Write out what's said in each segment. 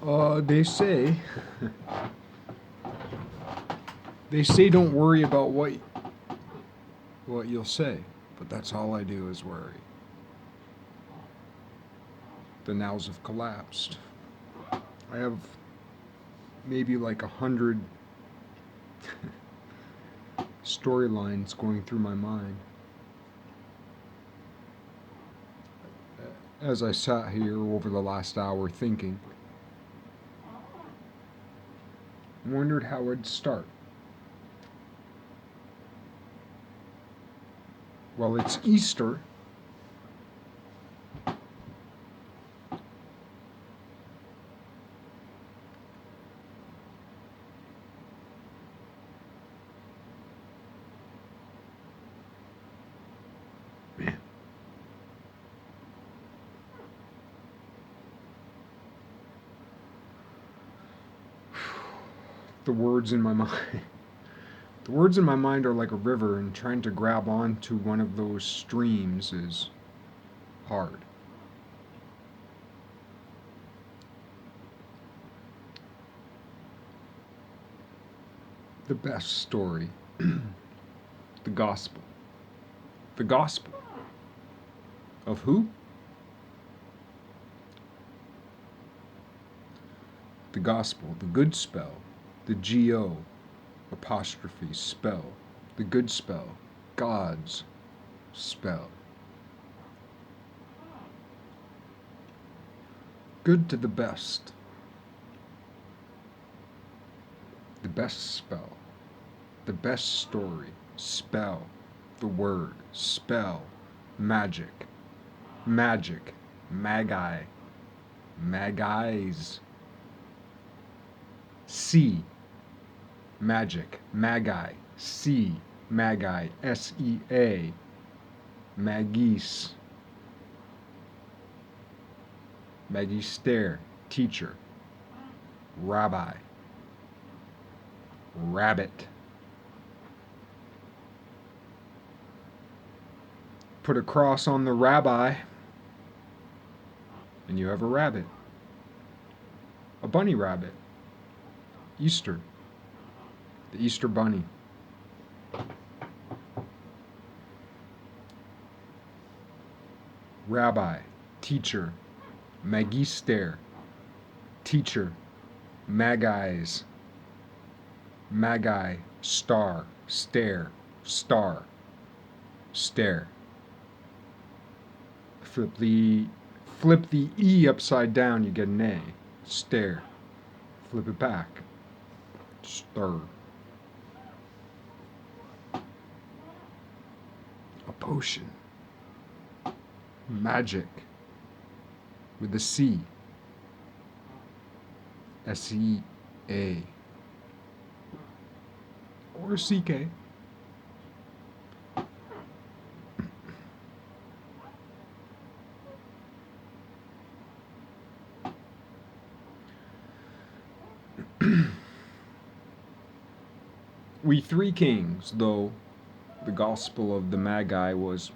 They say don't worry about what you'll say, but that's all I do is worry. The nows have collapsed. I have maybe like 100 storylines going through my mind as I sat here over the last hour thinking. Wondered how I'd start. Well, it's Easter. Man. The words in my mind. The words in my mind are like a river, and trying to grab onto one of those streams is hard. The best story. The gospel. The gospel. Of who? The gospel, the good spell, the G-O apostrophe spell, the good spell, God's spell. Good to the best spell, the best story, spell, the word, spell, magic, magic, magi, magis, see, magic, magi, see, magi, S-E-A, magis, magister, teacher, rabbi, rabbit. Put a cross on the rabbi, and you have a rabbit. A bunny rabbit. Easter. The Easter bunny. Rabbi, teacher, magister, teacher, magis, magi, star, stare, star, stare. Flip the E upside down, you get an A. Stare. Flip it back. Stir. A potion. Magic. With a C. S-E-A. Or C-K. We three kings, though the Gospel of the Magi was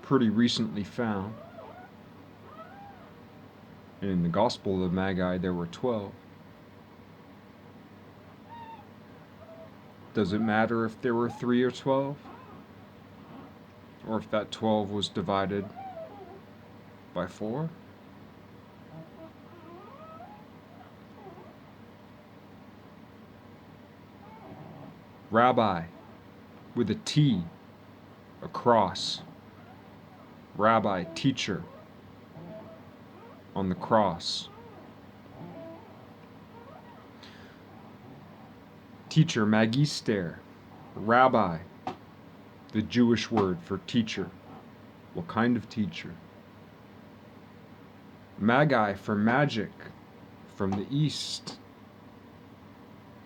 pretty recently found. And in the Gospel of the Magi there were 12. Does it matter if there were 3 or 12? Or if that 12 was divided by 4? Rabbi, with a T, a cross. Rabbi, teacher, on the cross. Teacher, magister, rabbi, the Jewish word for teacher. What kind of teacher? Magi for magic, from the east.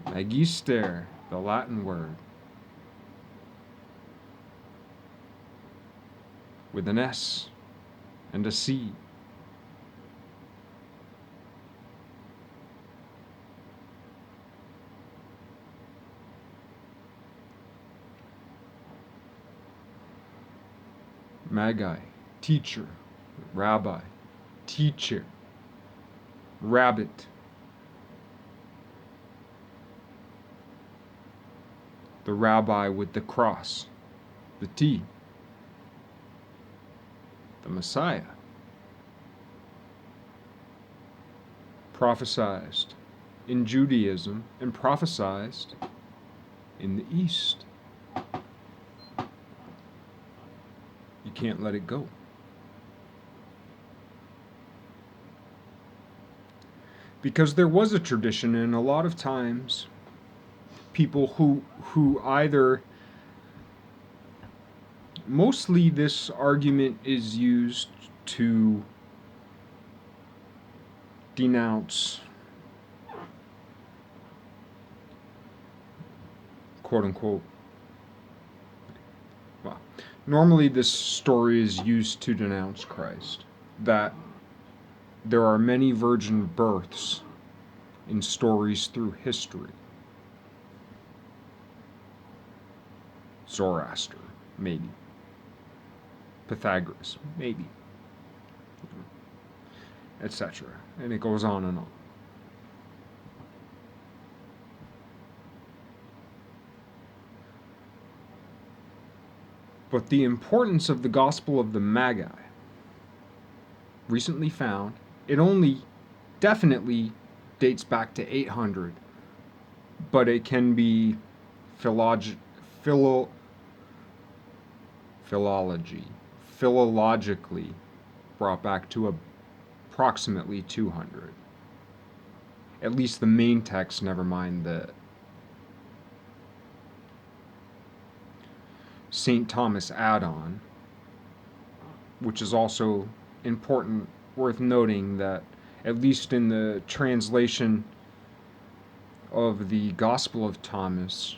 Magister, the Latin word, with an S and a C. Magi, teacher, rabbi, teacher, rabbit, the rabbi with the cross, the T, the Messiah, prophesied in Judaism and prophesied in the East. You can't let it go. Because there was a tradition, and a lot of times people who either, mostly this argument is used to denounce, quote unquote, well, normally this story is used to denounce Christ, that there are many virgin births in stories through history. Zoroaster, maybe. Pythagoras, maybe. Etc. And it goes on and on. But the importance of the Gospel of the Magi, recently found, it only definitely dates back to 800, but it can be philologically brought back to approximately 200. At least the main text, never mind the St. Thomas add-on, which is also important, worth noting that at least in the translation of the Gospel of Thomas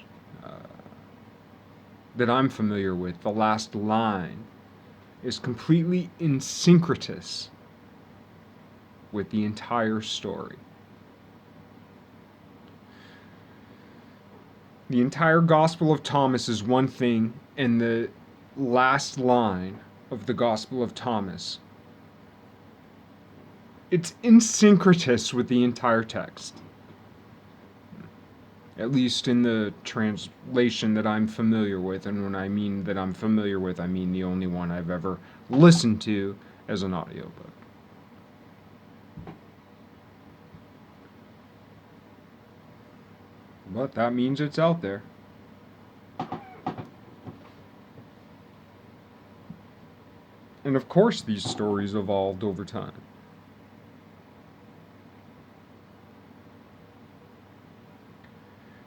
that I'm familiar with, the last line is completely syncretous with the entire story. The entire Gospel of Thomas is one thing, and the last line of the Gospel of Thomas, it's syncretous with the entire text. At least in the translation that I'm familiar with, and when I mean that I'm familiar with, I mean the only one I've ever listened to as an audiobook. But that means it's out there. And of course these stories evolved over time.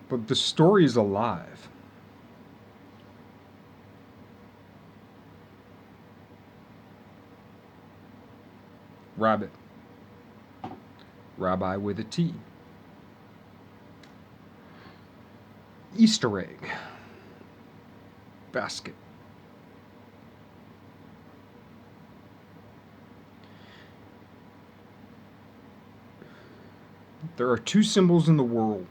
But the story is alive. Rabbit. Rabbi with a T. Easter egg. Basket. There are two symbols in the world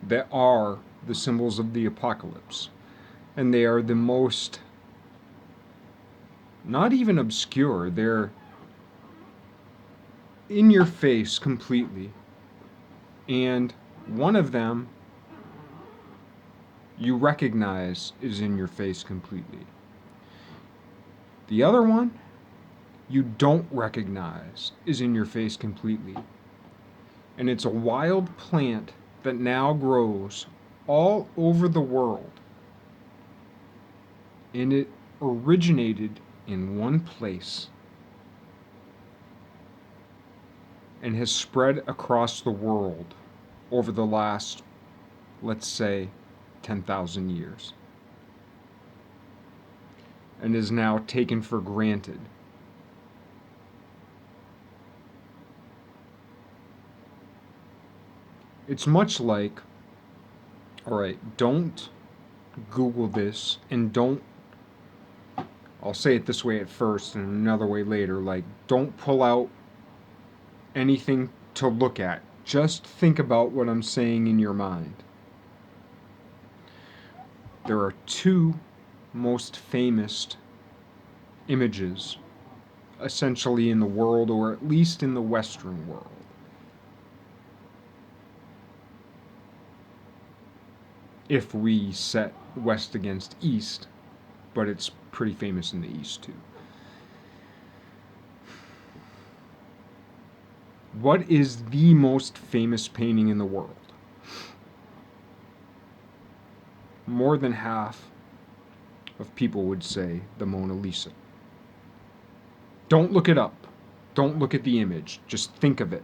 that are the symbols of the apocalypse. And they are the most, not even obscure, they're in your face completely. And one of them you recognize is in your face completely. The other one you don't recognize is in your face completely. And it's a wild plant that now grows all over the world. And it originated in one place and has spread across the world over the last, let's say, 10,000 years. And is now taken for granted. It's much like, alright, don't Google this, and don't, I'll say it this way at first and another way later, like, don't pull out anything to look at. Just think about what I'm saying in your mind. There are two most famous images essentially in the world, or at least in the Western world. If we set West against East, but it's pretty famous in the East too. What is the most famous painting in the world? More than half of people would say the Mona Lisa. Don't look it up. Don't look at the image. Just think of it.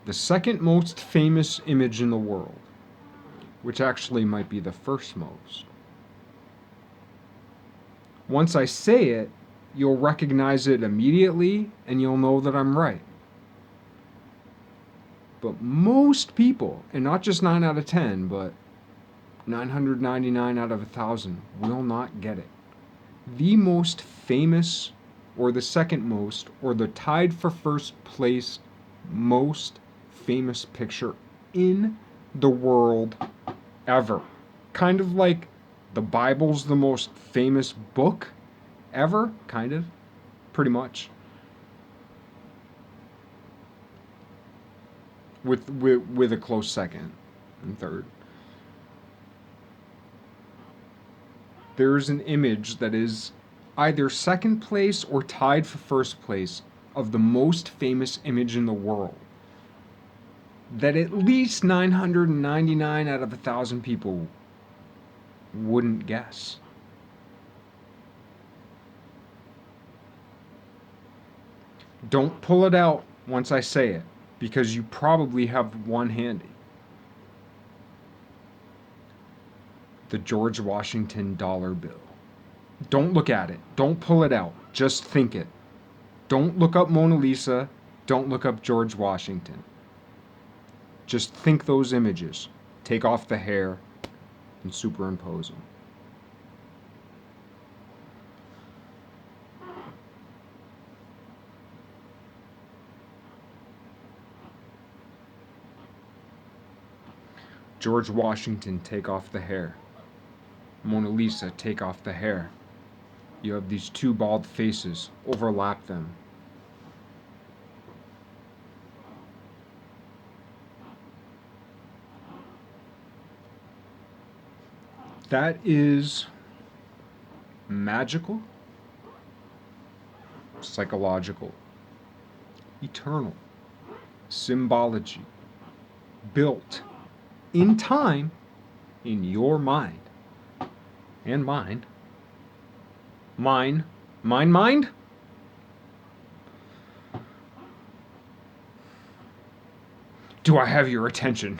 The second most famous image in the world, which actually might be the first most. Once I say it, you'll recognize it immediately and you'll know that I'm right. But most people, and not just 9 out of 10, but 999 out of 1,000, will not get it. The most famous, or the second most, or the tied for first place most famous picture in the world ever. Kind of like the Bible's the most famous book ever, kind of, pretty much. With a close second and third. There's an image that is either second place or tied for first place of the most famous image in the world that at least 999 out of 1,000 people wouldn't guess. Don't pull it out once I say it, because you probably have one handy. The George Washington dollar bill. Don't look at it. Don't pull it out. Just think it. Don't look up Mona Lisa. Don't look up George Washington. Just think those images. Take off the hair and superimpose them. George Washington, take off the hair. Mona Lisa, take off the hair. You have these two bald faces. Overlap them. That is magical, psychological, eternal, symbology, built in time in your mind and mine. Mind? Do I have your attention?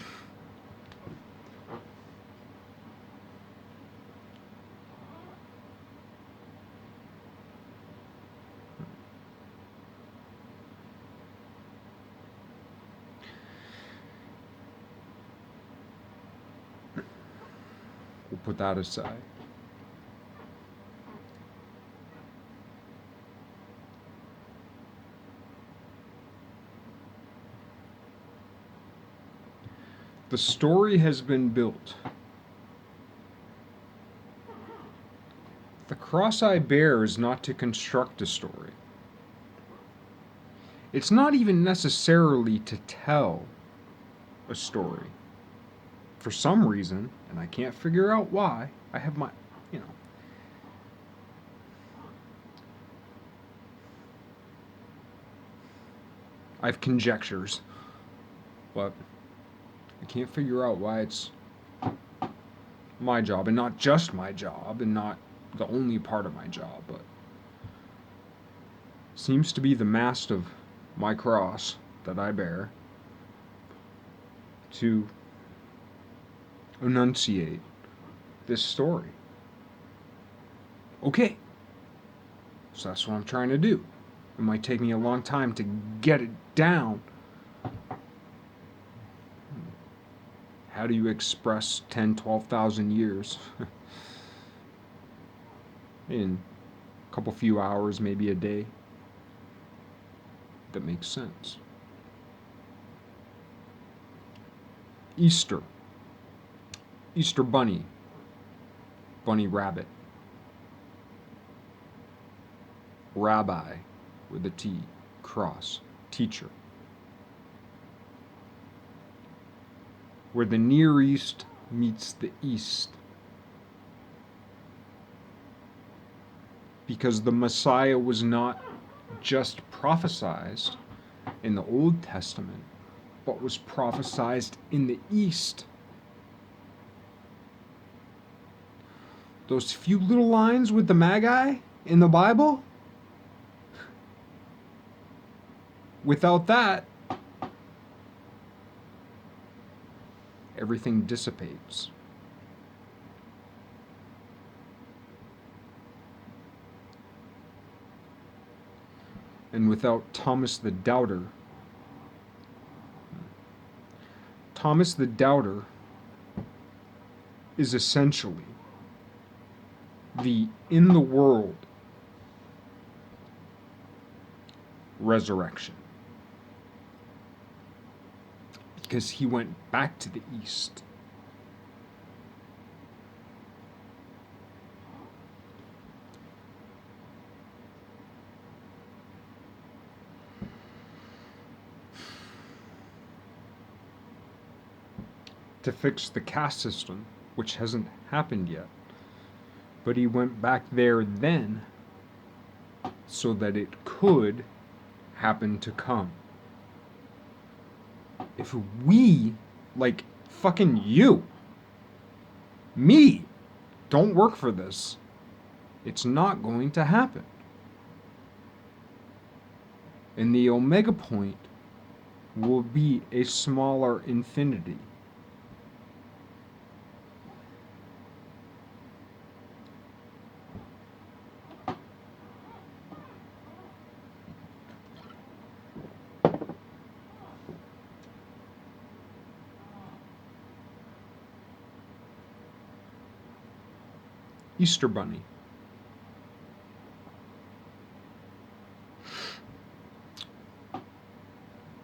We'll put that aside. The story has been built. The cross I bear is not to construct a story. It's not even necessarily to tell a story. For some reason, and I can't figure out why, I have my, I have conjectures, but I can't figure out why it's my job, and not just my job, and not the only part of my job, but seems to be the mast of my cross that I bear to enunciate this story. Okay, so that's what I'm trying to do. It might take me a long time to get it down. How do you express 10, 12,000 years in a couple few hours, maybe a day? That makes sense. Easter. Easter bunny. Bunny rabbit. Rabbi with a T, cross, teacher. Where the Near East meets the East. Because the Messiah was not just prophesized in the Old Testament, but was prophesized in the East. Those few little lines with the Magi in the Bible, without that, everything dissipates. And without Thomas the Doubter, Thomas the Doubter is essentially the in the world resurrection. Because he went back to the East. To fix the caste system, which hasn't happened yet. But he went back there then so that it could happen to come. If we, like fucking you, me, don't work for this, it's not going to happen. And the omega point will be a smaller infinity. Easter Bunny.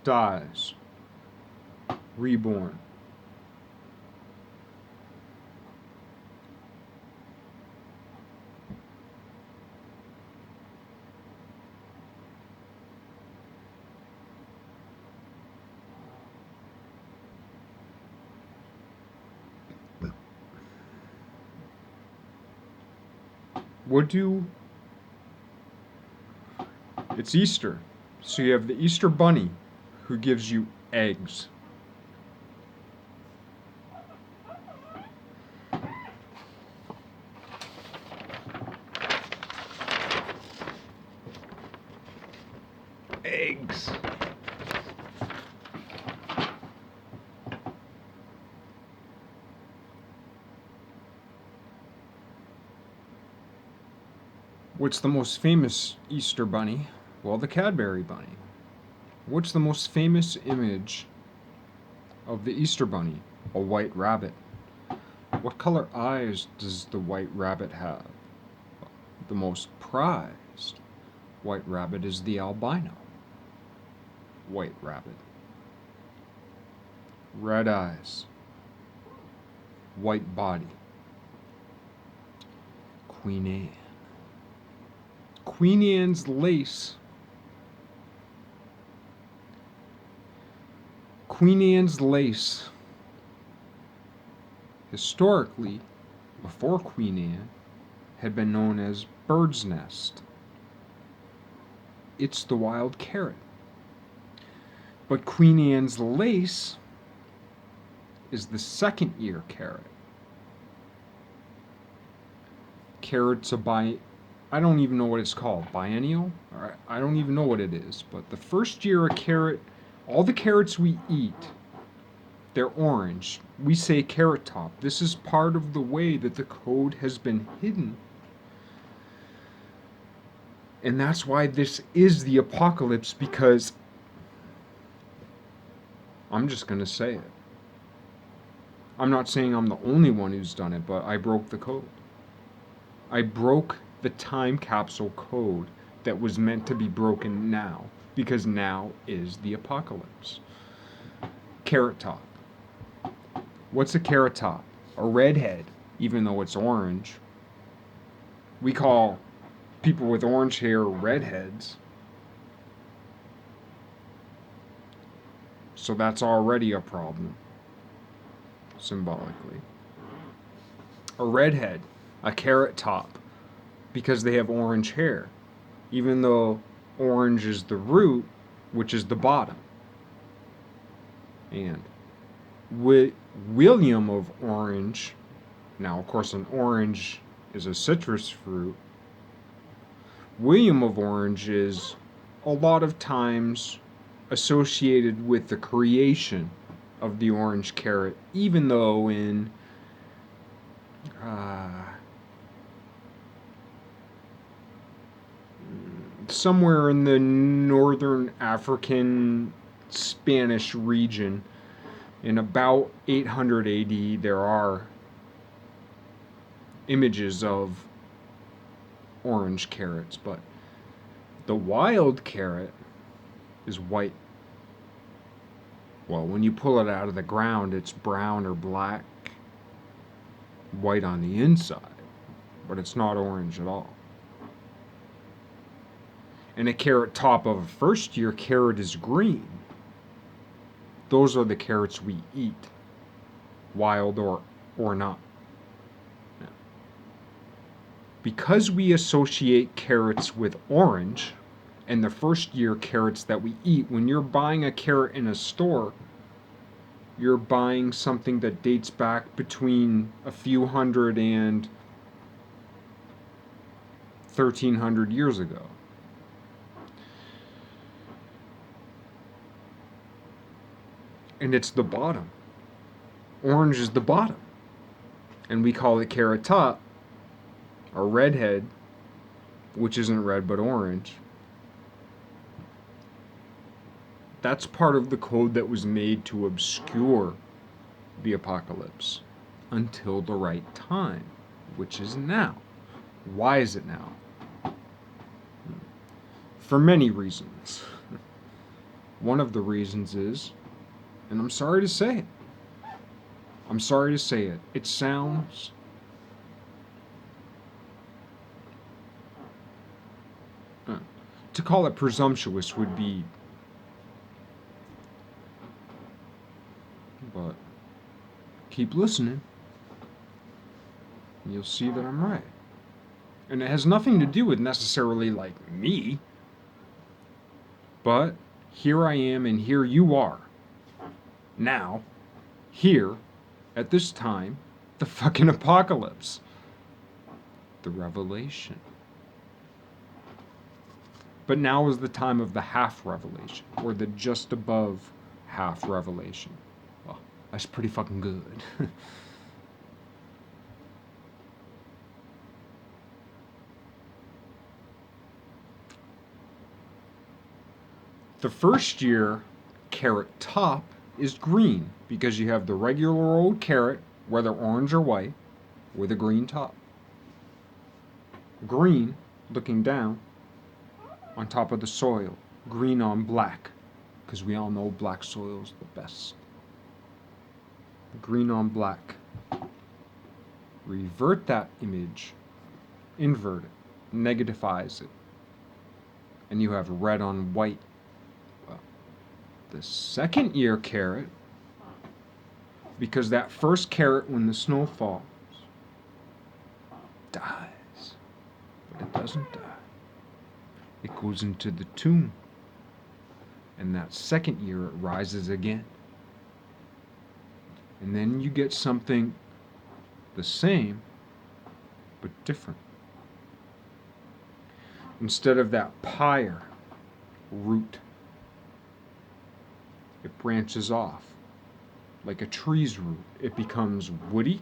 Dies. Reborn. It's Easter. So you have the Easter Bunny who gives you eggs. Eggs. What's the most famous Easter Bunny? Well, the Cadbury Bunny. What's the most famous image of the Easter Bunny? A white rabbit. What color eyes does the white rabbit have? The most prized white rabbit is the albino white rabbit. Red eyes. White body. Queen Anne. Queen Anne's lace. Queen Anne's lace, historically, before Queen Anne, had been known as bird's nest. It's the wild carrot. But Queen Anne's lace is the second year carrot. Carrot's I don't even know what it's called, biennial? I don't even know what it is, but the first year a carrot, all the carrots we eat, they're orange. We say carrot top. This is part of the way that the code has been hidden. And that's why this is the apocalypse, because I'm just going to say it. I'm not saying I'm the only one who's done it, but I broke the code. I broke the time capsule code that was meant to be broken now, because now is the apocalypse. Carrot top. What's a carrot top? A redhead, even though it's orange. We call people with orange hair are redheads. So that's already a problem, symbolically. A redhead, a carrot top, because they have orange hair, even though orange is the root, which is the bottom. And William of Orange, now of course an orange is a citrus fruit, William of Orange is a lot of times associated with the creation of the orange carrot, even though in somewhere in the northern African Spanish region in about 800 AD there are images of orange carrots, but the wild carrot is white. Well, when you pull it out of the ground, it's brown or black, white on the inside, but it's not orange at all. And a carrot top of a first year carrot is green. Those are the carrots we eat, wild or not. Because we associate carrots with orange, and the first year carrots that we eat, when you're buying a carrot in a store, you're buying something that dates back between a few hundred and 1,300 years ago. And it's the bottom. Orange is the bottom. And we call it carrot top, or redhead, which isn't red but orange. That's part of the code that was made to obscure the apocalypse until the right time, which is now. Why is it now? For many reasons. One of the reasons is, and I'm sorry to say it, it sounds to call it presumptuous would be, but keep listening, and you'll see that I'm right. And it has nothing to do with necessarily like me, but here I am and here you are. Now, here, at this time, the fucking apocalypse. The revelation. But now is the time of the half revelation, or the just above half revelation. Well, that's pretty fucking good. The first year carrot top is green because you have the regular old carrot, whether orange or white, with a green top. Green, looking down, on top of the soil. Green on black, because we all know black soil is the best. Green on black. Revert that image, invert it, negativize it, and you have red on white. Well, the second year carrot, because that first carrot when the snow falls dies, but it doesn't die. It goes into the tomb, and that second year it rises again. And then you get something the same, but different. Instead of that pyre root, it branches off like a tree's root. It becomes woody,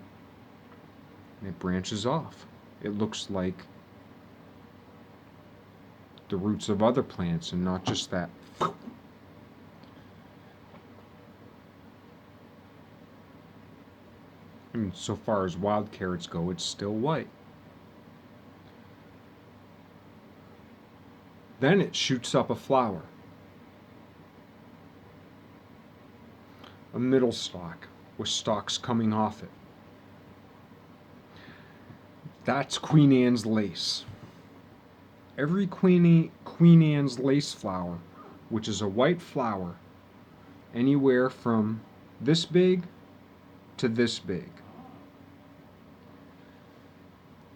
and it branches off. It looks like the roots of other plants and not just that. I mean, so far as wild carrots go, it's still white. Then it shoots up a flower. A middle stalk with stalks coming off it. That's Queen Anne's lace. Every Queen Anne's lace flower, which is a white flower, anywhere from this big to this big,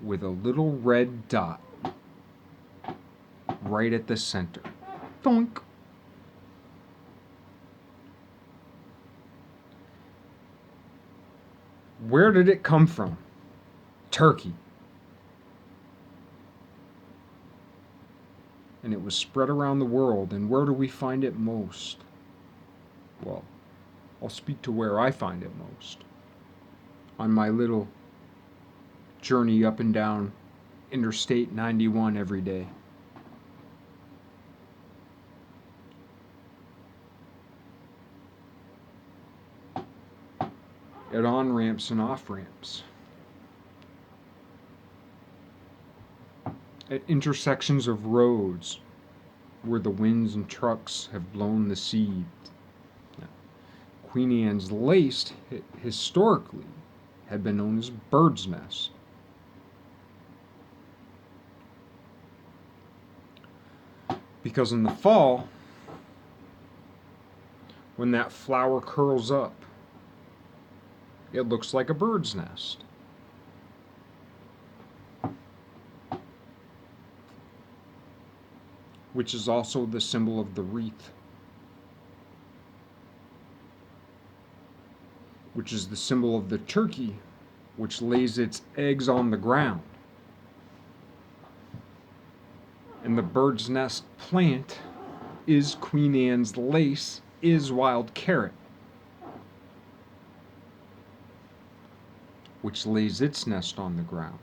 with a little red dot right at the center. Thunk. Where did it come from? Turkey. And it was spread around the world. And where do we find it most? Well, I'll speak to where I find it most. On my little journey up and down Interstate 91 every day. At on-ramps and off-ramps. At intersections of roads where the winds and trucks have blown the seed. Queen Anne's lace, historically, had been known as bird's nest. Because in the fall, when that flower curls up, it looks like a bird's nest. Which is also the symbol of the wreath. Which is the symbol of the turkey, which lays its eggs on the ground. And the bird's nest plant is Queen Anne's lace, is wild carrot, which lays its nest on the ground.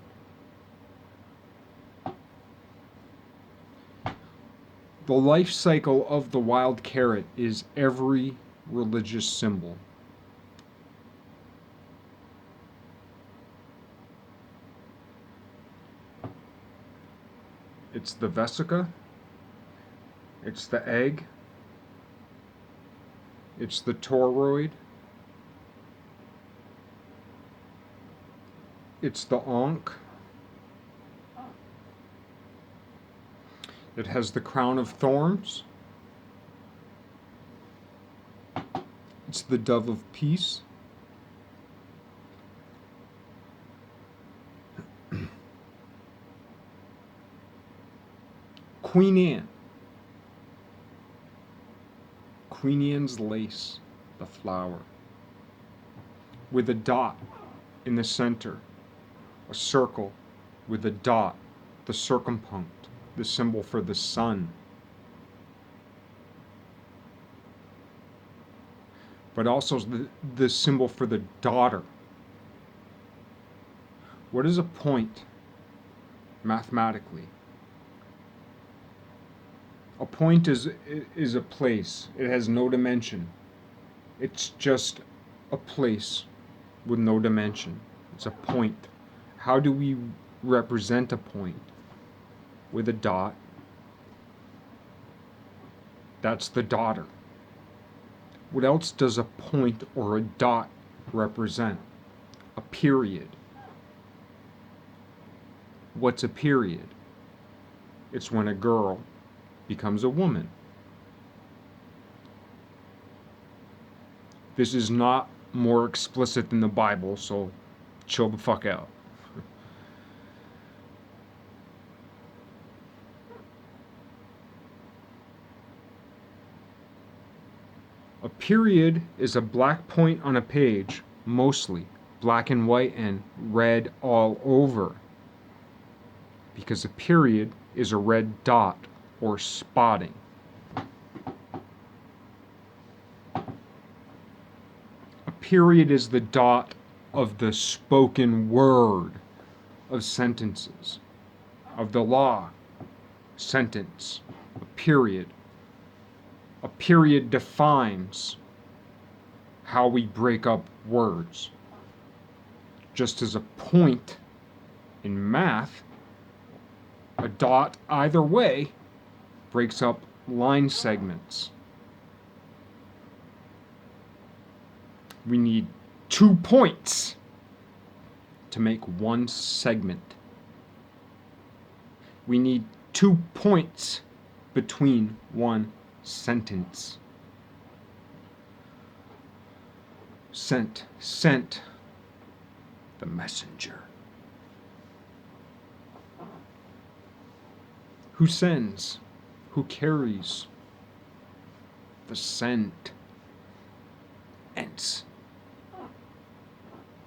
The life cycle of the wild carrot is every religious symbol. It's the vesica, it's the egg, it's the toroid, it's the ankh, it has the crown of thorns, it's the dove of peace, Queen Anne. Queen Anne's lace, the flower, with a dot in the center, a circle with a dot, the circumpunct, the symbol for the sun. But also the symbol for the daughter. What is a point mathematically? A point is a place. It has no dimension. It's just a place with no dimension. It's a point. How do we represent a point? With a dot. That's the daughter. What else does a point or a dot represent? A period. What's a period? It's when a girl becomes a woman. This is not more explicit than the Bible, so chill the fuck out. A period is a black point on a page, mostly black and white and red all over, because a period is a red dot or spotting. A period is the dot of the spoken word of sentences, of the law, sentence, a period. A period defines how we break up words. Just as a point in math, a dot either way breaks up line segments. We need 2 points to make one segment. We need 2 points between one sentence. Sent, the messenger. Who sends? Who carries? The sent. Ents.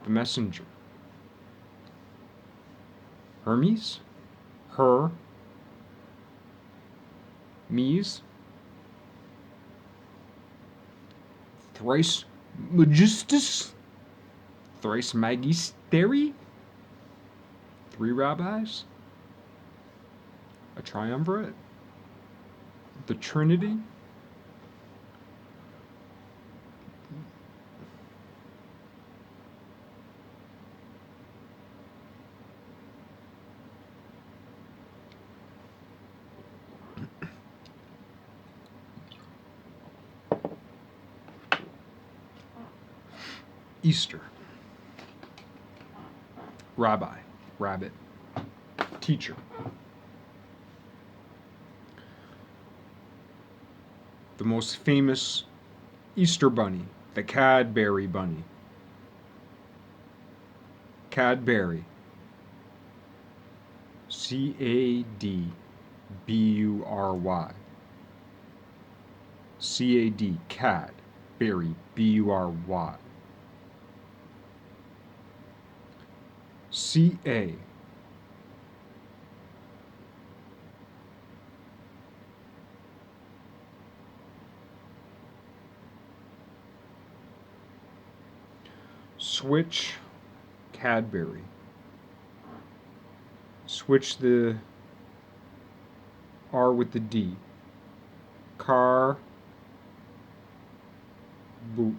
The messenger. Hermes? Her? Mies? Thrice magistus? Thrice magisteri? 3 rabbis? A triumvirate? The Trinity? Easter. Rabbi, rabbit, teacher. The most famous Easter bunny, the Cadbury bunny. Cadbury. C-A-D-B-U-R-Y. C-A-D, Cad, Berry, B-U-R-Y. C-A. Switch Cadbury. Switch the R with the D. Car boot.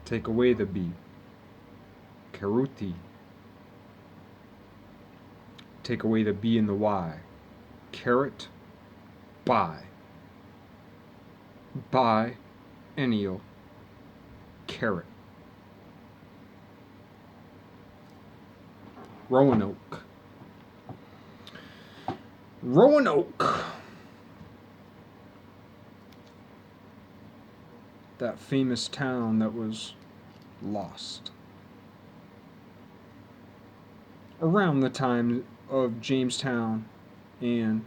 Take away the B. Karuti. Take away the B and the Y. Carrot. Buy. Biennial. Carrot. Roanoke. Roanoke. That famous town that was lost around the time of Jamestown and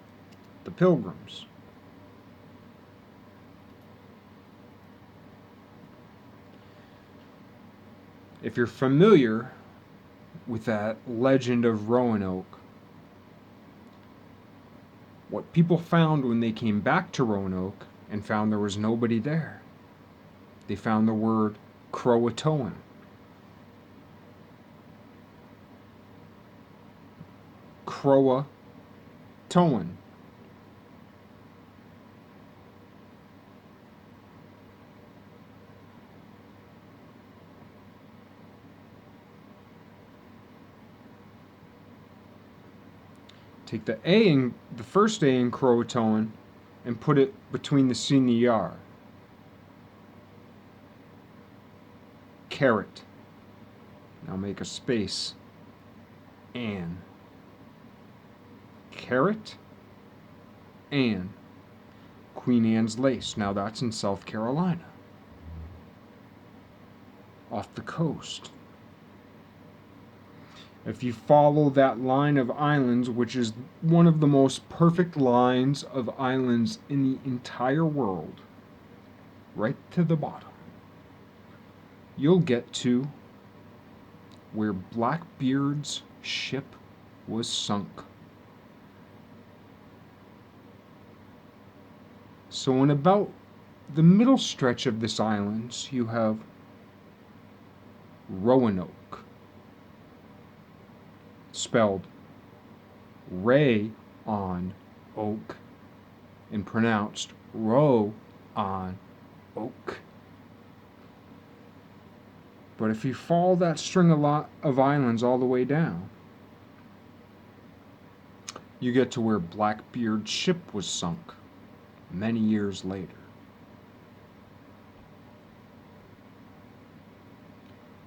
the Pilgrims. If you're familiar with that legend of Roanoke, what people found when they came back to Roanoke and found there was nobody there, they found the word Croatoan. Croatoan. Take the A in the first A in Croatoan and put it between the C and the R. Carrot. Now make a space. Anne. Carrot. Anne. Queen Anne's lace. Now that's in South Carolina. Off the coast. If you follow that line of islands, which is one of the most perfect lines of islands in the entire world, right to the bottom, you'll get to where Blackbeard's ship was sunk. So in about the middle stretch of this island, you have Roanoke, spelled Ray on oak and pronounced Row on oak. But if you follow that string of islands all the way down, you get to where Blackbeard's ship was sunk many years later.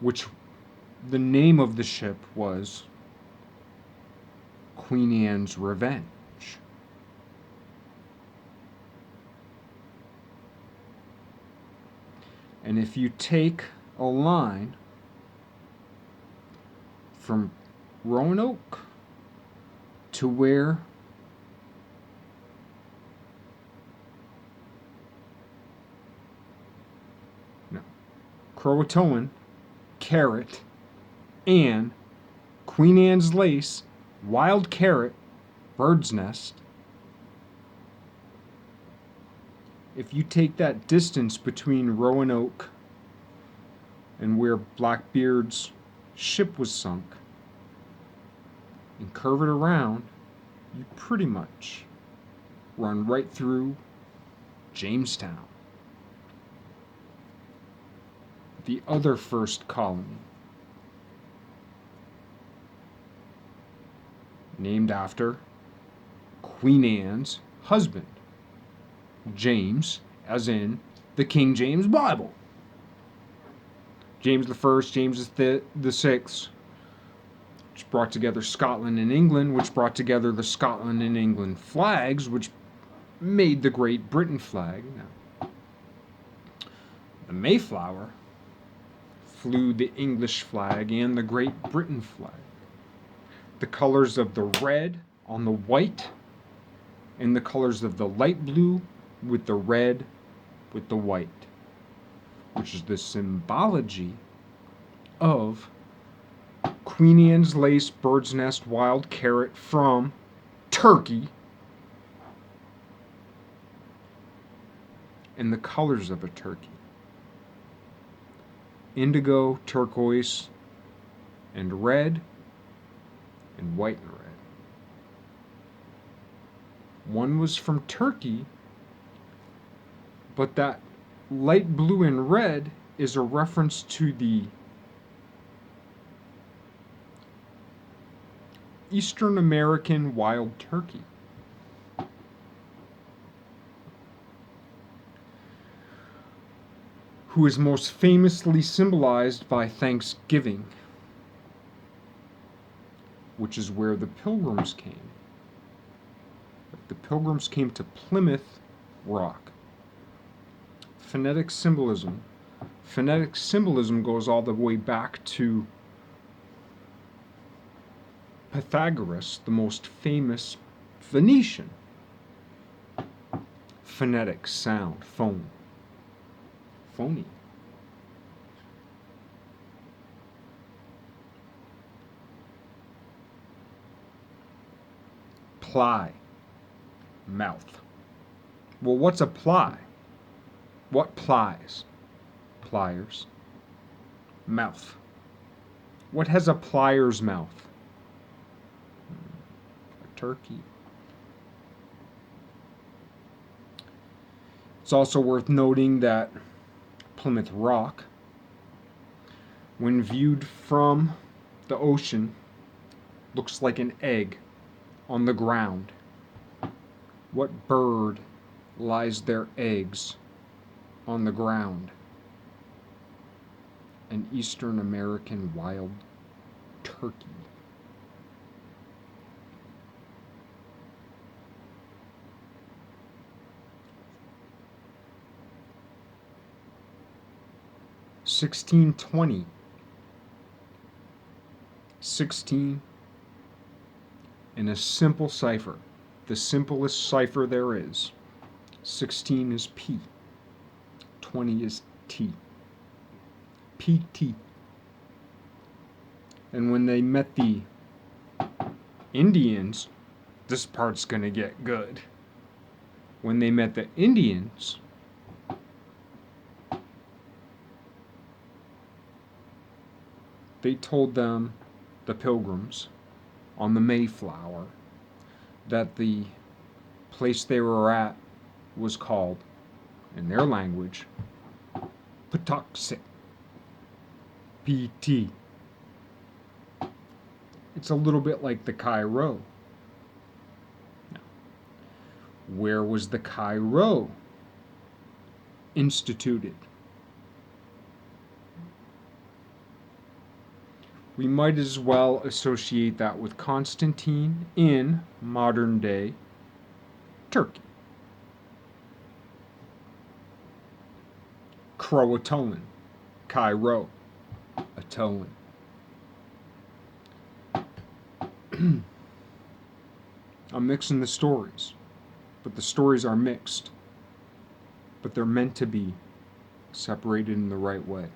which the name of the ship was Queen Anne's Revenge. And if you take a line from Roanoke to where Croatoan, Carrot, Anne, Queen Anne's Lace, Wild Carrot, Bird's Nest. If you take that distance between Roanoke and where Blackbeard's ship was sunk and curve it around, you pretty much run right through Jamestown, the other first colony, named after Queen Anne's husband, James, as in the King James Bible. James I, James the Sixth, which brought together Scotland and England, which brought together the Scotland and England flags, which made the Great Britain flag. Now, the Mayflower flew the English flag and the Great Britain flag. The colors of the red on the white, and the colors of the light blue with the red with the white, which is the symbology of Queen Anne's Lace, Bird's Nest, Wild Carrot from Turkey, and the colors of a turkey: indigo, turquoise, and red, and white and red. One was from Turkey, but that light blue and red is a reference to the Eastern American wild turkey. Who is most famously symbolized by Thanksgiving, which is where the Pilgrims came. The Pilgrims came to Plymouth Rock. Phonetic symbolism. Phonetic symbolism goes all the way back to Pythagoras, the most famous Phoenician. Phonetic sound, phone. Phony. Ply. Mouth. Well, what's a ply? What plies? Pliers. Mouth. What has a plier's mouth? A turkey. It's also worth noting that Plymouth Rock, when viewed from the ocean, looks like an egg on the ground. What bird lies their eggs on the ground? An Eastern American wild turkey. (1620). 16 in a simple cipher, the simplest cipher there is. 16 is P, 20 is T. PT. And when they met the Indians, this part's gonna get good. When they met the Indians, they told them, the Pilgrims, on the Mayflower, that the place they were at was called, in their language, Patuxent. PT. It's a little bit like the Cairo. Now, where was the Cairo instituted? we might as well associate that with Constantine in modern day Turkey. Croatoan, Cairo, Atoan. I'm mixing the stories, but the stories are mixed, but they're meant to be separated in the right way.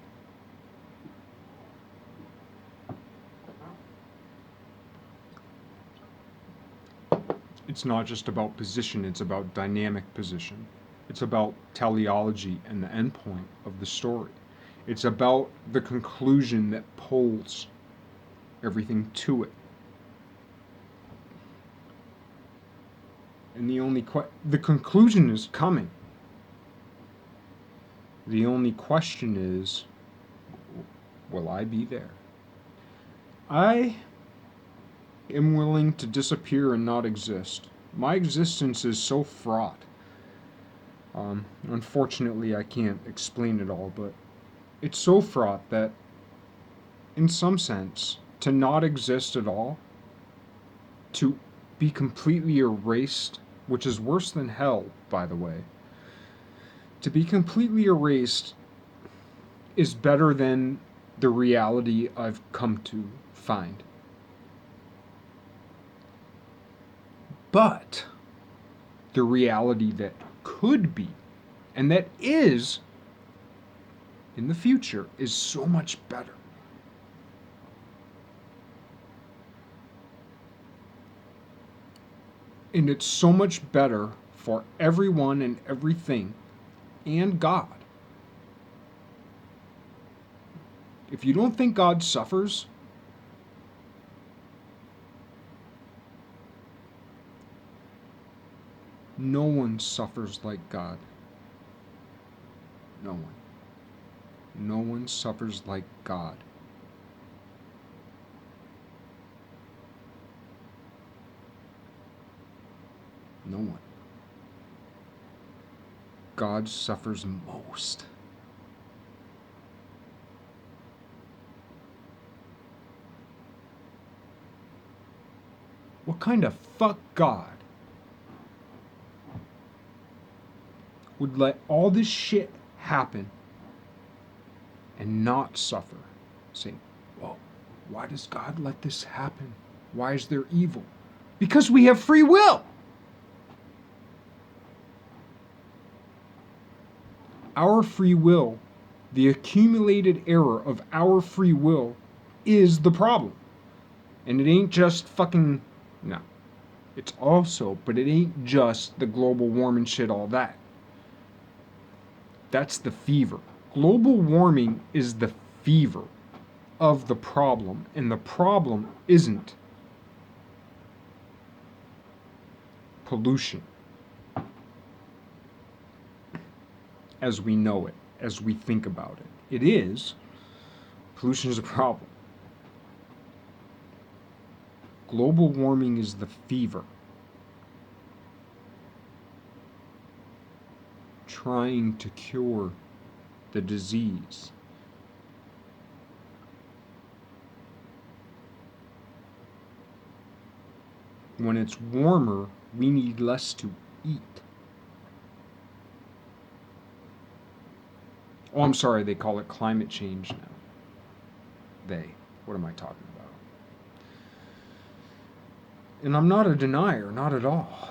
It's not just about position, it's about dynamic position. It's about teleology and the endpoint of the story. It's about the conclusion that pulls everything to it. And the conclusion is coming. The only question is, will I be there? I am willing to disappear and not exist. My existence is so fraught. Unfortunately, I can't explain it all, but it's so fraught that, in some sense, to not exist at all, to be completely erased, which is worse than hell, by the way, to be completely erased is better than the reality I've come to find. But the reality that could be, and that is in the future, is so much better. And it's so much better for everyone and everything and God. If you don't think God suffers, no one suffers like God. No one. No one suffers like God. No one. God suffers most. What kind of fuck God would let all this shit happen and not suffer? Saying, well, why does God let this happen? Why is there evil? Because we have free will. Our free will, the accumulated error of our free will, is the problem. And it ain't just fucking, no. It's also, but it ain't just the global warming shit, all that. That's the fever. Global warming is the fever of the problem, and the problem isn't pollution as we know it, as we think about it. It is. Pollution is a problem. Global warming is the fever. Trying to cure the disease. When it's warmer, we need less to eat. Oh, I'm sorry, they call it climate change now. What am I talking about? And I'm not a denier, not at all.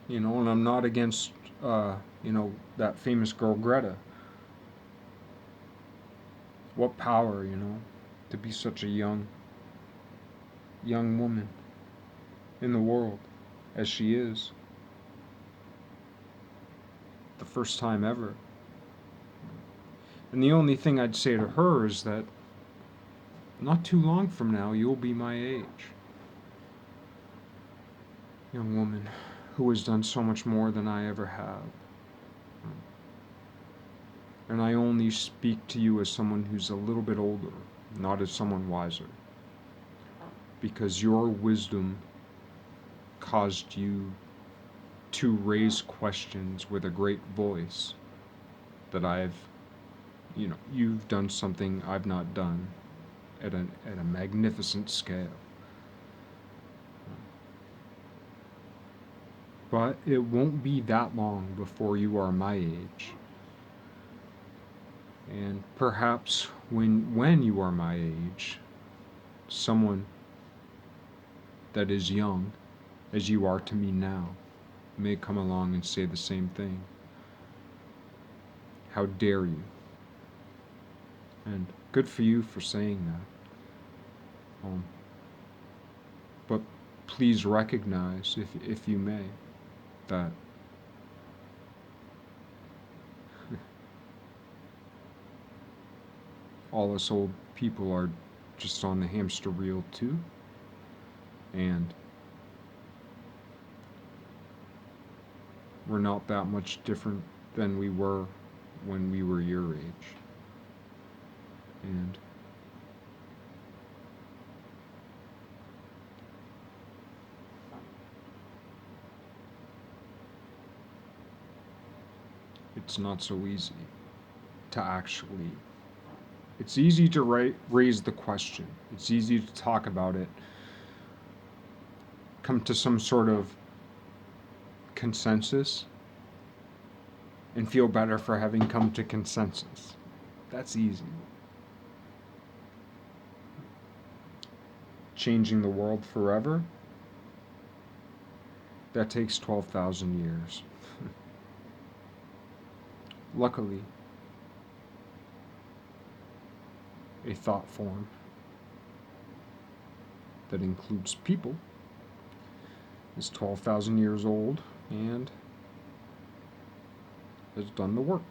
And I'm not against, that famous girl Greta. What power, to be such a young woman in the world as she is. The first time ever. And the only thing I'd say to her is that not too long from now, you'll be my age. Young woman who has done so much more than I ever have. And I only speak to you as someone who's a little bit older, not as someone wiser. Because your wisdom caused you to raise questions with a great voice that you've done something I've not done at a magnificent scale. But it won't be that long before you are my age. And perhaps when you are my age, someone that is young, as you are to me now, may come along and say the same thing. How dare you? And good for you for saying that. But please recognize, if you may, that all us old people are just on the hamster wheel too. And we're not that much different than we were when we were your age. And it's not so easy to actually. It's easy to raise the question. It's easy to talk about it, come to some sort of consensus, and feel better for having come to consensus. That's easy. Changing the world forever, that takes 12,000 years. Luckily, a thought form that includes people is 12,000 years old and has done the work.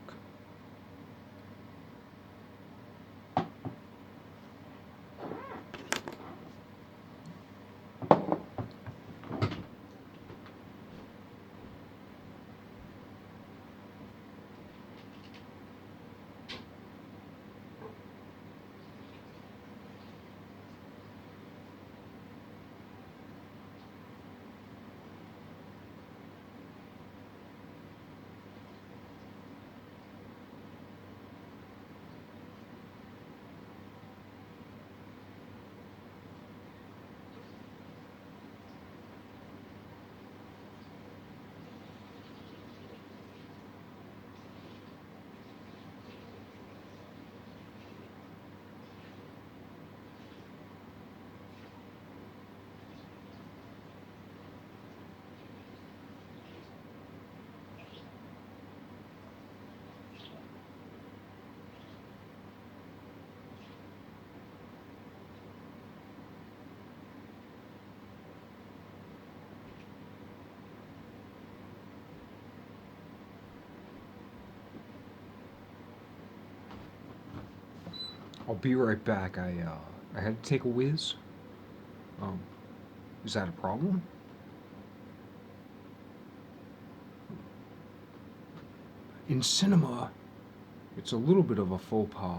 I'll be right back. I had to take a whiz. Um, is that a problem? In cinema, it's a little bit of a faux pas.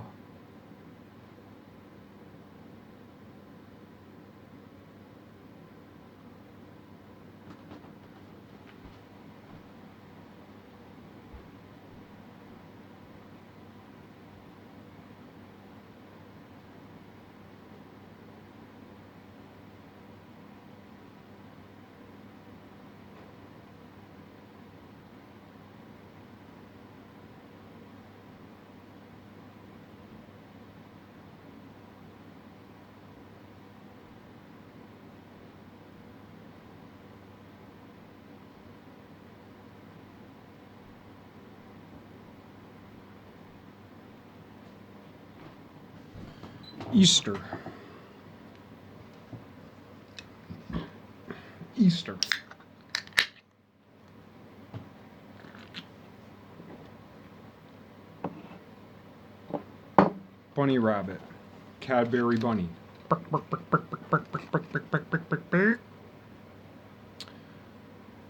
Easter. Easter. Bunny rabbit. Cadbury bunny.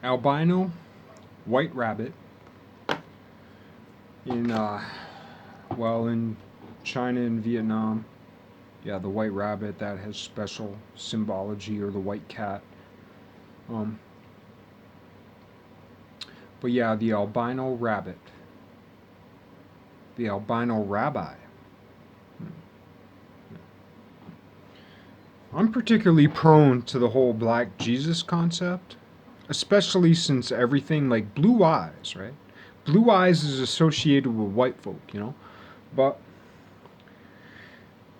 Albino white rabbit in in China and Vietnam. The white rabbit that has special symbology, or the white cat. But yeah, the albino rabbit. The albino rabbi. I'm particularly prone to the whole black Jesus concept, especially since everything like blue eyes, right? Blue eyes is associated with white folk, you know? But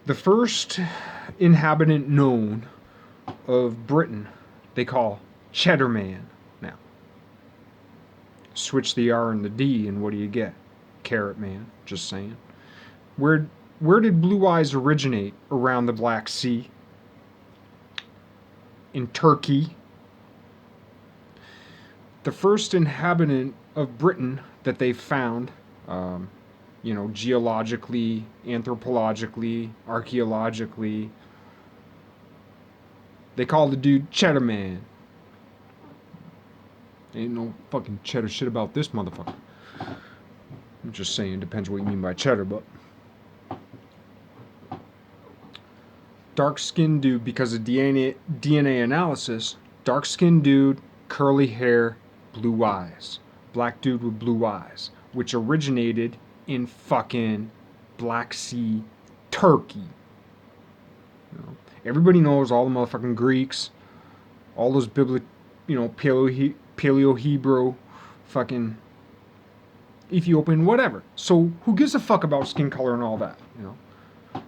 the first inhabitant known of Britain, they call Cheddar Man. Now, switch the R and the D, and what do you get? Carrot Man, just saying. Where, where did blue eyes originate around the Black Sea? In Turkey. The first inhabitant of Britain that they found, geologically, anthropologically, archaeologically, they call the dude Cheddar Man. Ain't no fucking cheddar shit about this motherfucker. I'm just saying, depends what you mean by cheddar, but. Dark skinned dude because of DNA analysis. Dark skinned dude, curly hair, blue eyes. Black dude with blue eyes, which originated in fucking Black Sea, Turkey. Everybody knows all the motherfucking Greeks, all those Paleo Hebrew, fucking Ethiopian, whatever. So who gives a fuck about skin color and all that,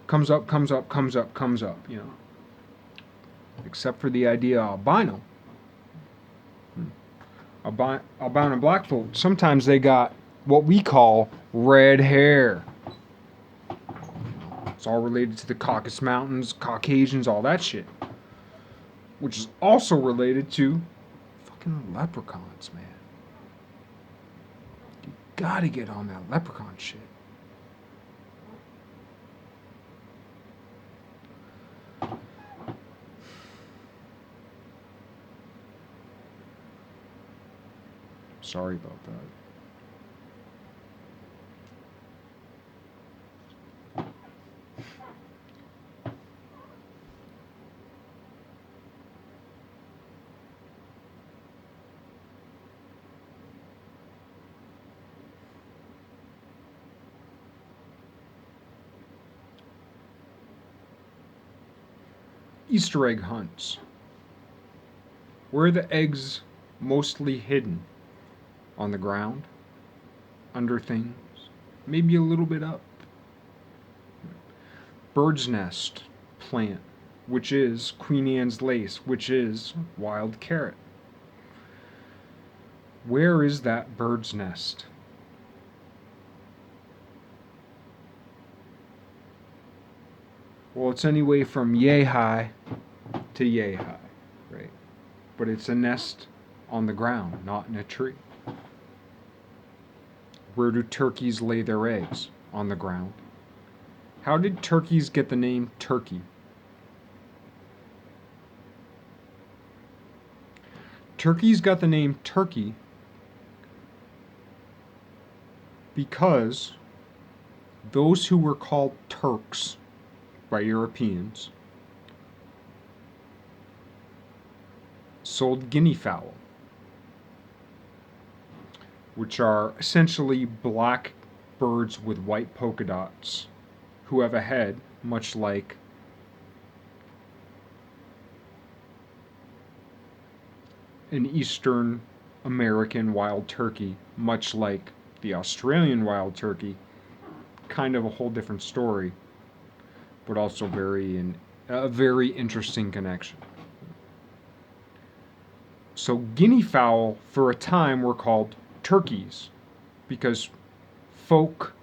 Comes up, Except for the idea of albino. Albino black folk, sometimes they got what we call red hair. It's all related to the Caucasus Mountains, Caucasians, all that shit. Which is also related to fucking leprechauns, man. You gotta get on that leprechaun shit. Sorry about that. Easter egg hunts. Where are the eggs mostly hidden? On the ground, under things, maybe a little bit up. Bird's nest plant, which is Queen Anne's lace, which is wild carrot. Where is that bird's nest? Well, it's anyway from yay high to yay high, right? But it's a nest on the ground, not in a tree. Where do turkeys lay their eggs? On the ground. How did turkeys get the name turkey? Turkeys got the name turkey because those who were called Turks by Europeans sold guinea fowl, which are essentially black birds with white polka dots, who have a head much like an Eastern American wild turkey, much like the Australian wild turkey. Kind of a whole different story, but also a very interesting connection. So guinea fowl for a time were called turkeys because folk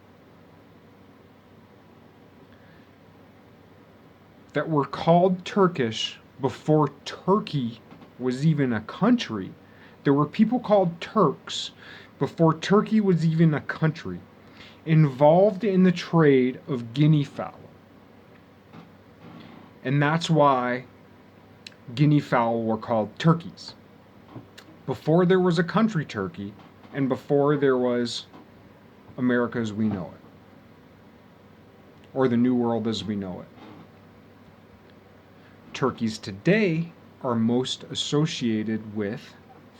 that were called Turkish before Turkey was even a country. There were people called Turks before Turkey was even a country, involved in the trade of guinea fowl. And that's why guinea fowl were called turkeys. Before there was a country Turkey, and before there was America as we know it, or the New World as we know it. Turkeys today are most associated with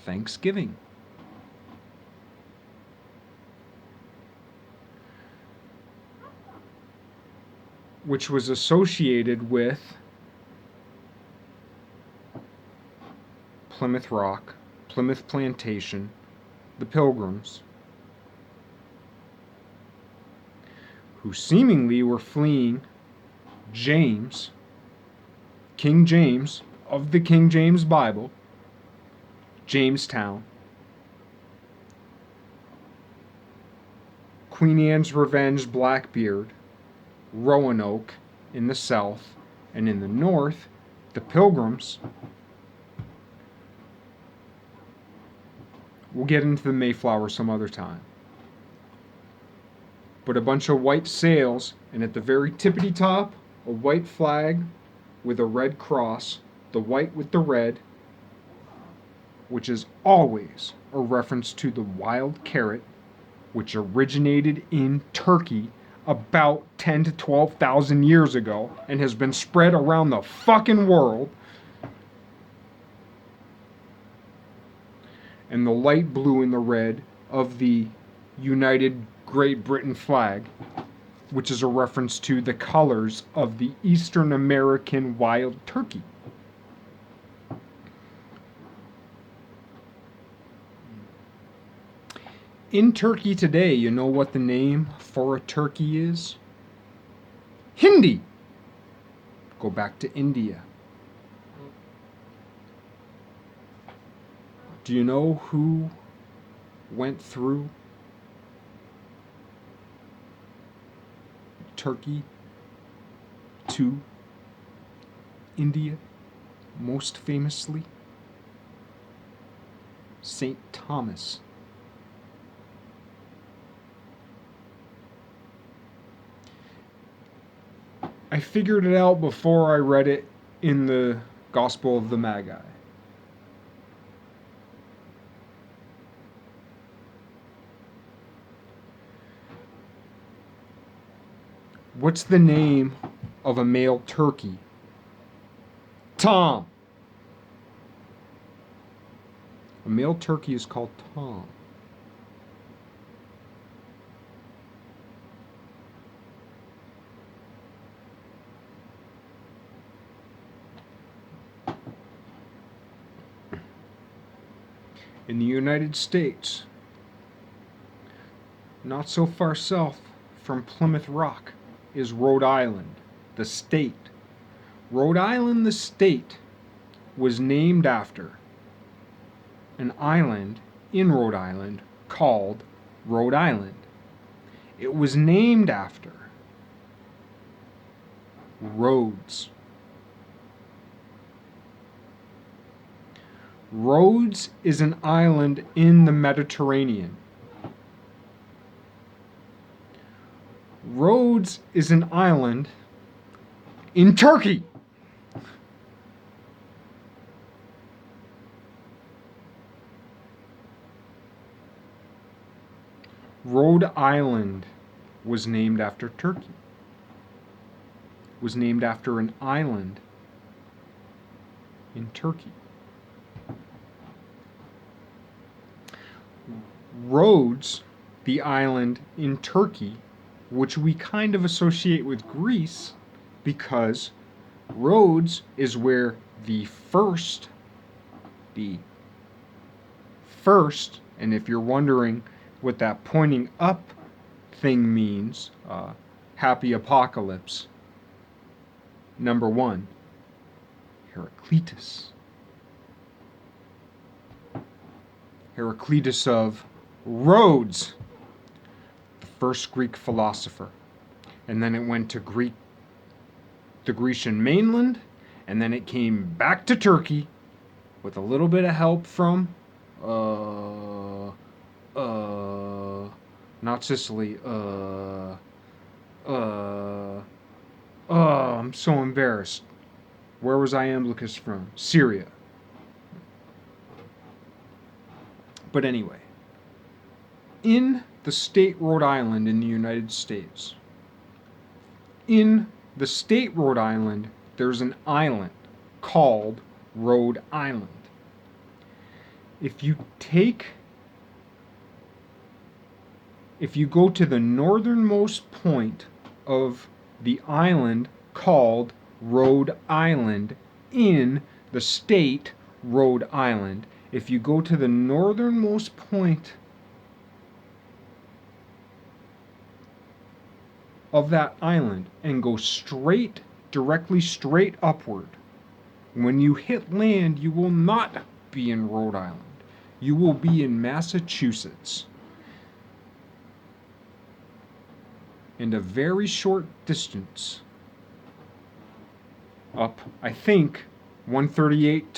Thanksgiving. which was associated with Plymouth Rock, Plymouth Plantation, the Pilgrims, who seemingly were fleeing James, King James of the King James Bible, Jamestown, Queen Anne's Revenge, Blackbeard, Roanoke in the south, and in the north, the Pilgrims. We'll get into the Mayflower some other time. But a bunch of white sails, and at the very tippity top, a white flag with a red cross, the white with the red, which is always a reference to the wild carrot, which originated in Turkey about 10 to 12,000 years ago and has been spread around the fucking world. And the light blue and the red of the United Great Britain flag, which is a reference to the colors of the Eastern American wild turkey. In Turkey today, you know what the name for a turkey is? Hindi. Go back to India. Do you know who went through Turkey to India most famously? St. Thomas. I figured it out before I read it in the Gospel of the Magi. What's the name of a male turkey? Tom. A male turkey is called Tom. In the United States, not so far south from Plymouth Rock, is Rhode Island, the state. Rhode Island, the state, was named after an island in Rhode Island called Rhode Island. It was named after Rhodes. Rhodes is an island in the Mediterranean. Rhodes is an island in Turkey. Rhode Island was named after Turkey. Was named after an island in Turkey. Rhodes, the island in Turkey, which we kind of associate with Greece, because Rhodes is where the first, and if you're wondering what that pointing up thing means, happy apocalypse, number 1, Heraclitus. Heraclitus of Rhodes, the first Greek philosopher. And then it went to the Grecian mainland, and then it came back to Turkey with a little bit of help from, not Sicily, I'm so embarrassed. Where was Iamblichus from? Syria. But anyway, in the state Rhode Island in the United States, in the state Rhode Island, there's an island called Rhode Island. If you go to the northernmost point of the island called Rhode Island in the state Rhode Island. If you go to the northernmost point of that island and go straight, directly straight upward, when you hit land, you will not be in Rhode Island. You will be in Massachusetts. And a very short distance up, I think, 138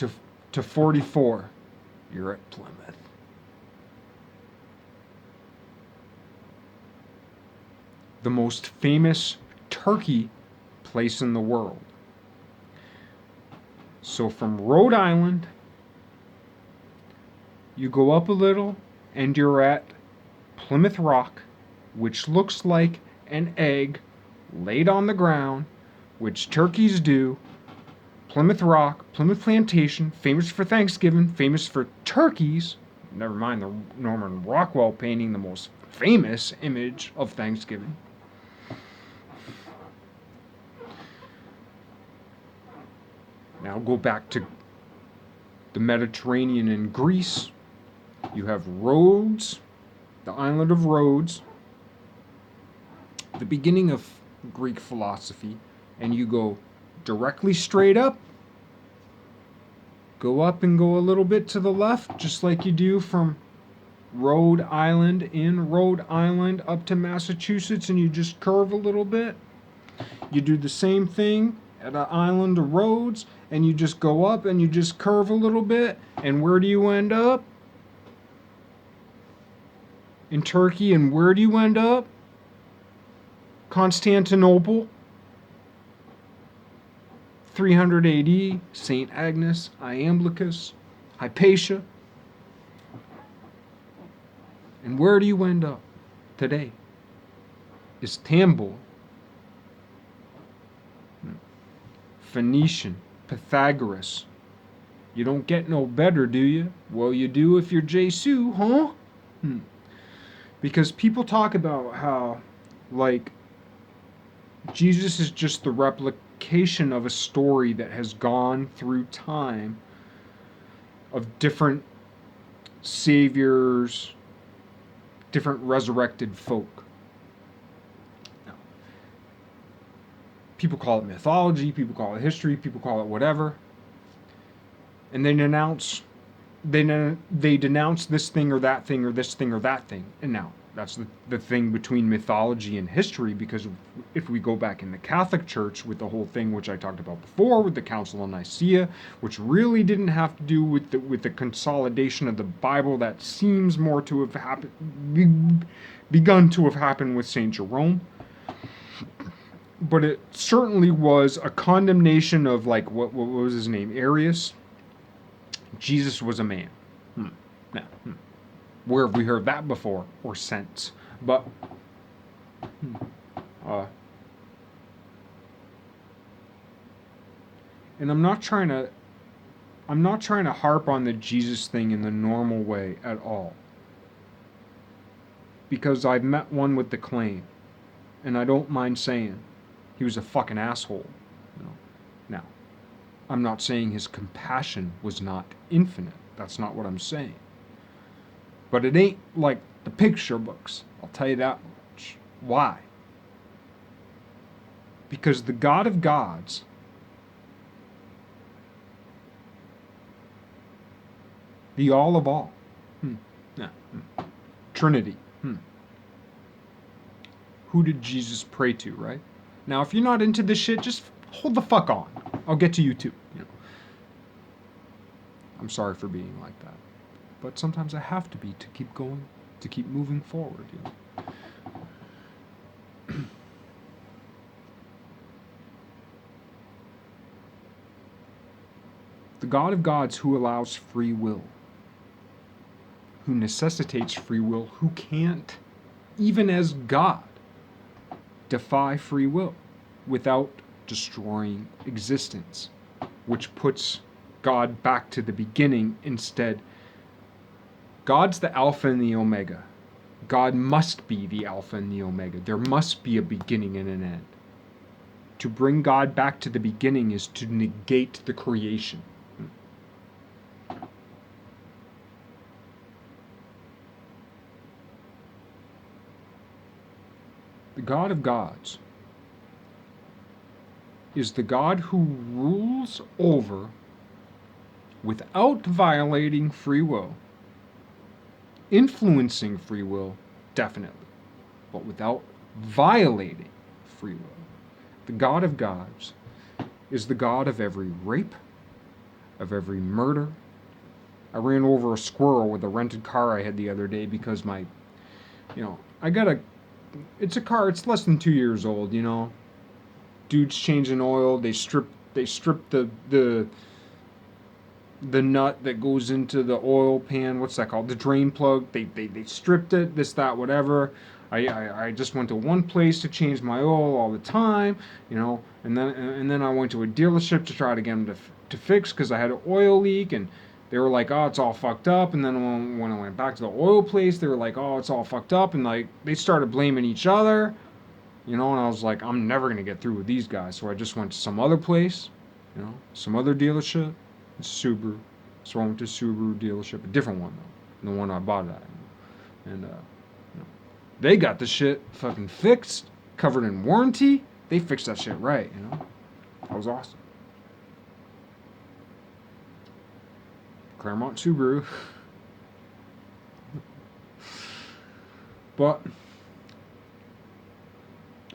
to 44, you're at Plymouth. The most famous turkey place in the world. So from Rhode Island, you go up a little and you're at Plymouth Rock, which looks like an egg laid on the ground, which turkeys do. Plymouth Rock, Plymouth Plantation, famous for Thanksgiving, famous for turkeys. Never mind the Norman Rockwell painting, the most famous image of Thanksgiving. Now go back to the Mediterranean and Greece. You have Rhodes, the island of Rhodes, the beginning of Greek philosophy, and you go directly straight up, go up and go a little bit to the left, just like you do from Rhode Island in Rhode Island up to Massachusetts, and you just curve a little bit. You do the same thing at an island of Rhodes, and you just go up and you just curve a little bit, and where do you end up? In Turkey, and where do you end up? Constantinople. 300 AD, St. Agnes, Iamblichus, Hypatia. And where do you end up today? Istanbul. Phoenician, Pythagoras. You don't get no better, do you? Well, you do if you're Jesu, huh? Because people talk about how, like, Jesus is just the replication of a story that has gone through time of different saviors, different resurrected folk. Now, people call it mythology, people call it history, people call it whatever. And they denounce this thing or that thing or this thing or that thing. And now, that's the thing between mythology and history, because if we go back in the Catholic Church with the whole thing which I talked about before with the Council of Nicaea, which really didn't have to do with the consolidation of the Bible, that seems more to have begun to have happened with Saint Jerome. But it certainly was a condemnation of, like, what was his name? Arius? Jesus was a man. Where have we heard that before or since? But and I'm not trying to harp on the Jesus thing in the normal way at all, because I've met one with the claim, and I don't mind saying he was a fucking asshole. Now, I'm not saying his compassion was not infinite. That's not what I'm saying. But it ain't like the picture books, I'll tell you that much. Why? Because the God of gods the all of all, Trinity, who did Jesus pray to, right? Now, if you're not into this shit, just hold the fuck on. I'll get to you too. I'm sorry for being like that. But sometimes I have to be to keep going, to keep moving forward. The God of gods who allows free will, who necessitates free will, who can't, even as God, defy free will without destroying existence, which puts God back to the beginning instead. God's the Alpha and the Omega. God must be the Alpha and the Omega. There must be a beginning and an end. To bring God back to the beginning is to negate the creation. The God of gods is the God who rules over without violating free will, influencing free will, definitely, but without violating free will. The God of gods is the God of every rape, of every murder. I ran over a squirrel with a rented car I had the other day because I got it's a car, it's less than 2 years old, Dude's changing oil, they strip the nut that goes into the oil pan. What's that called? The drain plug. They stripped it. This, that, whatever. I just went to one place to change my oil all the time, and then I went to a dealership to try to get them to fix because I had an oil leak, and they were like, oh, it's all fucked up. And then when I went back to the oil place, they were like, oh, it's all fucked up, and like they started blaming each other, and I was like, I'm never gonna get through with these guys, so I just went to some other place, some other dealership. It's Subaru. So I went to Subaru dealership, a different one though, the one I bought it at. And they got the shit fucking fixed, covered in warranty. They fixed that shit right, That was awesome. Claremont Subaru. But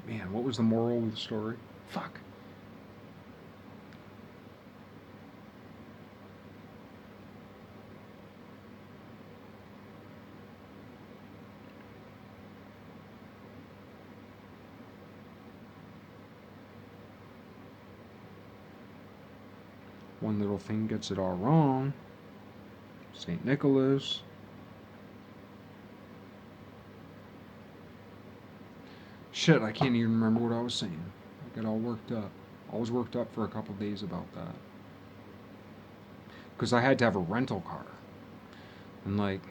man, what was the moral of the story? Fuck. One little thing gets it all wrong. St. Nicholas. Shit, I can't even remember what I was saying. I got all worked up. I was worked up for a couple days about that. Because I had to have a rental car. And like,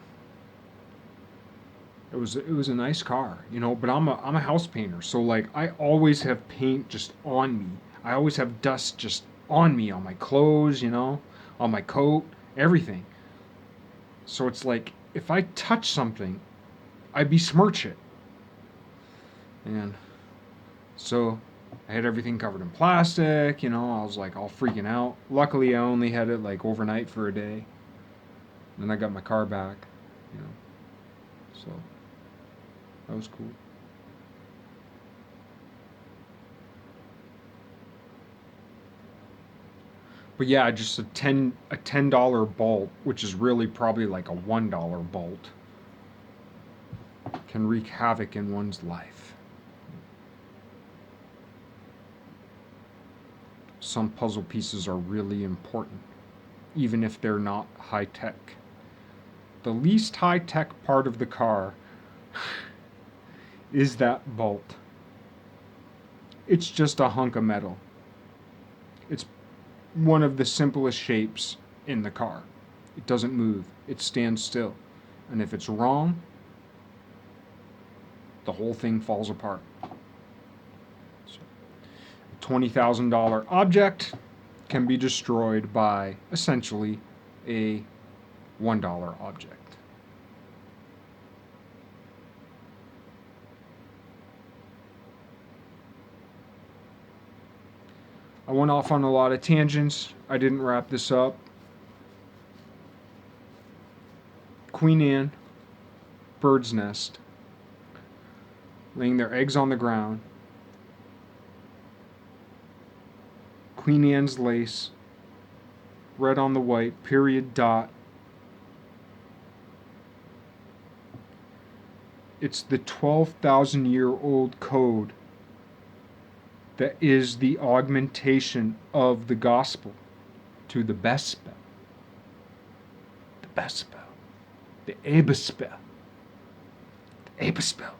it was a nice car, but I'm a house painter, so like I always have paint just on me. I always have dust just on me, on my clothes, on my coat, everything. So it's like if I touch something, I besmirch it. And so I had everything covered in plastic, I was like all freaking out. Luckily I only had it like overnight for a day. And then I got my car back, So that was cool. But yeah, just a $10 bolt, which is really probably like a $1 bolt, can wreak havoc in one's life. Some puzzle pieces are really important, even if they're not high tech. The least high tech part of the car is that bolt. It's just a hunk of metal. It's one of the simplest shapes in the car. It doesn't move. It stands still. And if it's wrong, the whole thing falls apart. So, a $20,000 object can be destroyed by essentially a $1 object. I went off on a lot of tangents. I didn't wrap this up. Queen Anne, bird's nest, laying their eggs on the ground. Queen Anne's lace, red on the white, period, dot. It's the 12,000-year-old code that is the augmentation of the gospel to the Abestspel. The Abestspel. The Abestspel. The Abestspel.